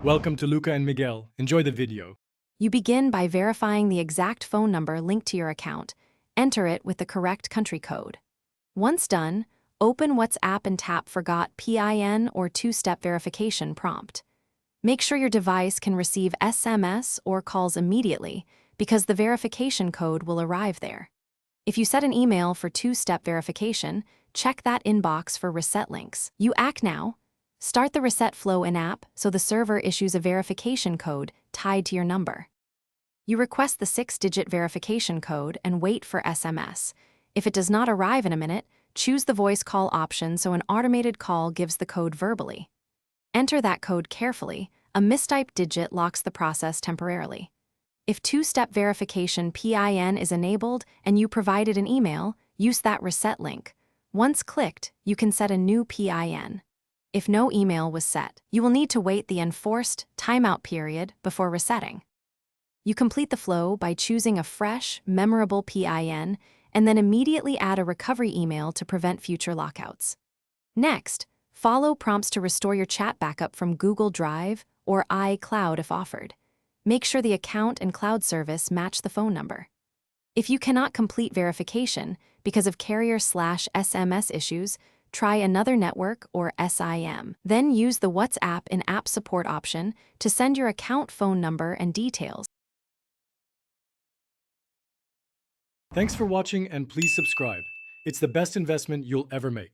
Welcome to Luca and Miguel. Enjoy the video. You begin by verifying the exact phone number linked to your account. Enter it with the correct country code. Once done, open WhatsApp and tap Forgot PIN or two-step verification prompt. Make sure your device can receive SMS or calls immediately because the verification code will arrive there. If you set an email for two-step verification, check that inbox for reset links. You act now. Start the reset flow in-app so the server issues a verification code tied to your number. You request the 6-digit verification code and wait for SMS. If it does not arrive in a minute, choose the voice call option so an automated call gives the code verbally. Enter that code carefully. A mistyped digit locks the process temporarily. If two-step verification PIN is enabled and you provided an email, use that reset link. Once clicked, you can set a new PIN. If no email was set, you will need to wait the enforced timeout period before resetting. You complete the flow by choosing a fresh, memorable PIN and then immediately add a recovery email to prevent future lockouts. Next, follow prompts to restore your chat backup from Google Drive or iCloud if offered. Make sure the account and cloud service match the phone number. If you cannot complete verification because of carrier/SMS issues, try another network or SIM. Then use the WhatsApp in-app support option to send your account phone number and details. Thanks for watching and please subscribe. It's the best investment you'll ever make.